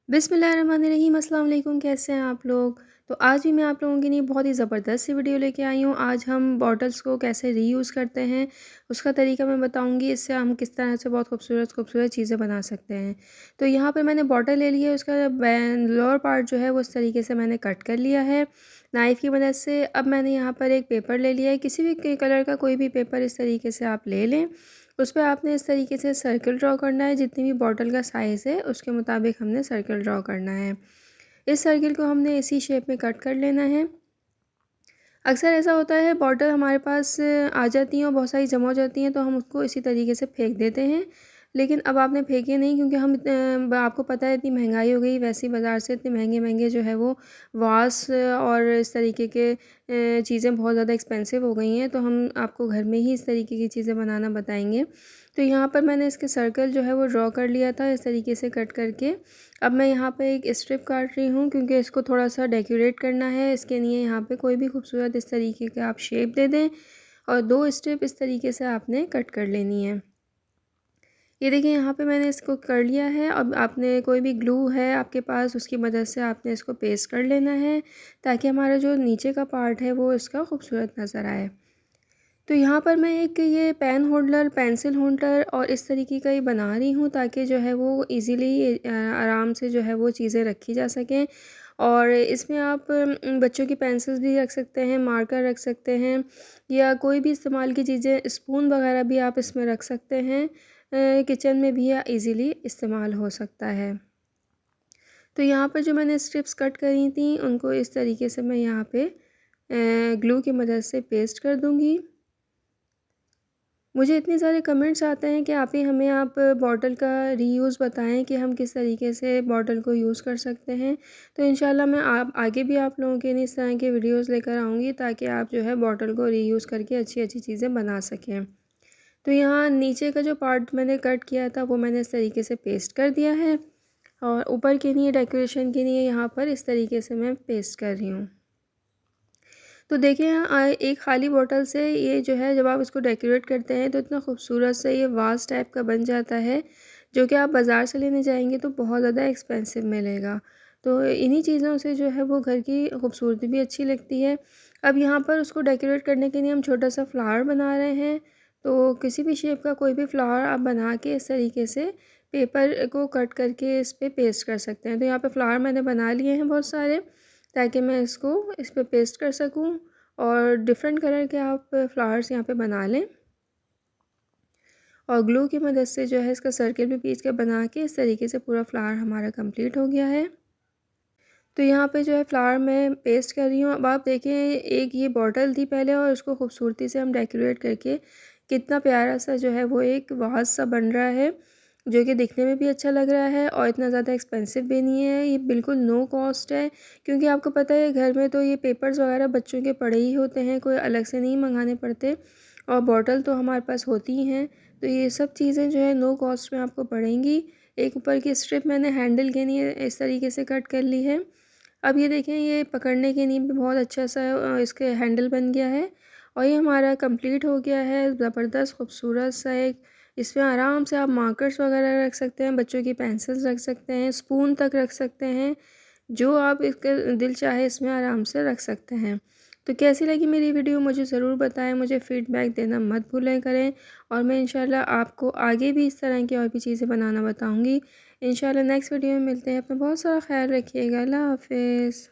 बिस्मिल्लाहिर्रहमानिर्रहीम, अस्सलाम वालेकुम। कैसे हैं आप लोग? तो आज भी मैं आप लोगों के लिए बहुत ही ज़बरदस्त सी वीडियो लेके आई हूँ। आज हम बॉटल्स को कैसे रीयूज़ करते हैं उसका तरीका मैं बताऊँगी। इससे हम किस तरह से बहुत खूबसूरत खूबसूरत चीज़ें बना सकते हैं। तो यहाँ पर मैंने बॉटल ले ली है, उसका लोअर पार्ट जो है वो इस तरीके से मैंने कट कर लिया है नाइफ़ की मदद से। अब मैंने यहाँ पर एक पेपर ले लिया है, किसी भी कलर का कोई भी पेपर इस तरीके से आप ले लें। उस पे आपने इस तरीके से सर्कल ड्रॉ करना है, जितनी भी बॉटल का साइज़ है उसके मुताबिक हमने सर्कल ड्रॉ करना है। इस सर्कल को हमने इसी शेप में कट कर लेना है। अक्सर ऐसा होता है बॉटल हमारे पास आ जाती हैं और बहुत सारी जमा हो जाती हैं, तो हम उसको इसी तरीके से फेंक देते हैं। लेकिन अब आपने फेंके नहीं, क्योंकि हम आपको पता है इतनी महंगाई हो गई, वैसे ही बाज़ार से इतने महंगे-महंगे जो है वो वास और इस तरीके के चीज़ें बहुत ज़्यादा एक्सपेंसिव हो गई हैं, तो हम आपको घर में ही इस तरीके की चीज़ें बनाना बताएँगे। तो यहाँ पर मैंने इसके सर्कल जो है वो ड्रॉ कर लिया था इस तरीके से कट करके। अब मैं यहाँ पे एक स्ट्रिप काट रही हूँ, क्योंकि इसको थोड़ा-सा डेकोरेट करना है। इसके लिए यहाँ पे कोई भी खूबसूरत इस तरीके का आप शेप दे दें और 2 स्ट्रिप इस तरीके से आपने कट कर लेनी है। ये देखिए यहाँ पे मैंने इसको कर लिया है। अब आपने कोई भी ग्लू है आपके पास, उसकी मदद से आपने इसको पेस्ट कर लेना है, ताकि हमारा जो नीचे का पार्ट है वो इसका खूबसूरत नज़र आए। तो यहाँ पर मैं एक ये पेन होल्डर, पेंसिल होल्डर और इस तरीके का ही बना रही हूँ, ताकि जो है वो ईज़िली आराम से जो है वो चीज़ें रखी जा सकें। और इसमें आप बच्चों की पेंसिल्स भी रख सकते हैं, मार्कर रख सकते हैं, या कोई भी इस्तेमाल की चीज़ें, स्पून वगैरह भी आप इसमें रख सकते हैं। किचन में भी ईज़िली इस्तेमाल हो सकता है। तो यहाँ पर जो मैंने स्ट्रिप्स कट करी थी उनको इस तरीके से मैं यहाँ पे ग्लू की मदद से पेस्ट कर दूँगी। मुझे इतने सारे कमेंट्स आते हैं कि आप बॉटल का रीयूज़ बताएं कि हम किस तरीके से बॉटल को यूज़ कर सकते हैं। तो इंशाल्लाह मैं आप आगे भी आप लोगों के लिए इस तरह के वीडियोस लेकर आऊँगी, ताकि आप जो है बॉटल को रीयूज़ करके अच्छी-अच्छी चीज़ें बना सकें। तो यहाँ नीचे का जो पार्ट मैंने कट किया था वो मैंने इस तरीके से पेस्ट कर दिया है, और ऊपर के लिए डेकोरेशन के लिए यहाँ पर इस तरीके से मैं पेस्ट कर रही हूँ। तो देखिए एक खाली बॉटल से ये जो है, जब आप इसको डेकोरेट करते हैं तो इतना खूबसूरत सा ये वाज़ टाइप का बन जाता है, जो कि आप बाज़ार से लेने जाएँगे तो बहुत ज़्यादा एक्सपेंसिव मिलेगा। तो इन्हीं चीज़ों से जो है वो घर की खूबसूरती भी अच्छी लगती है। अब यहाँ पर उसको डेकोरेट करने के लिए हम छोटा-सा फ्लावर बना रहे हैं। तो किसी भी शेप का कोई भी फ्लावर आप बना के इस तरीके से पेपर को कट करके इस पे पेस्ट कर सकते हैं। तो यहाँ पे फ्लावर मैंने बना लिए हैं बहुत सारे, ताकि मैं इसको इस पे पेस्ट कर सकूं, और डिफरेंट कलर के आप फ्लावर्स यहाँ पे बना लें। और ग्लू की मदद से जो है इसका सर्किल भी खींच के बना के इस तरीके से पूरा फ्लावर हमारा कंप्लीट हो गया है। तो यहाँ पे जो है फ्लावर मैं पेस्ट कर रही हूँ। अब आप देखें, एक ये बॉटल थी पहले और उसको खूबसूरती से हम डेकोरेट करके कितना प्यारा सा जो है वो एक वाज सा बन रहा है, जो कि दिखने में भी अच्छा लग रहा है और इतना ज़्यादा एक्सपेंसिव भी नहीं है। ये बिल्कुल नो कॉस्ट है, क्योंकि आपको पता है घर में तो ये पेपर्स वगैरह बच्चों के पड़े ही होते हैं, कोई अलग से नहीं मंगाने पड़ते, और बॉटल तो हमारे पास होती ही हैं। तो ये सब चीज़ें जो है नो कॉस्ट में आपको पड़ेंगी। एक ऊपर की स्ट्रिप मैंने हैंडल के लिए इस तरीके से कट कर ली है। अब ये देखें, ये पकड़ने के लिए भी बहुत अच्छा सा इसके हैंडल बन गया है, और ये हमारा कंप्लीट हो गया है। ज़बरदस्त खूबसूरत सा एक, इसमें आराम से आप मार्कर्स वगैरह रख सकते हैं, बच्चों की पेंसिल्स रख सकते हैं, स्पून तक रख सकते हैं, जो आप इसका दिल चाहे इसमें आराम से रख सकते हैं। तो कैसी लगी मेरी वीडियो मुझे ज़रूर बताएं, मुझे फ़ीडबैक देना मत भूलें करें, और मैं इंशाल्लाह आपको आगे भी इस तरह की और भी चीज़ें बनाना बताऊँगी। इंशाल्लाह नेक्स्ट वीडियो में मिलते हैं। अपना बहुत सारा ख्याल रखिएगा। अल्लाह हाफ़िज़।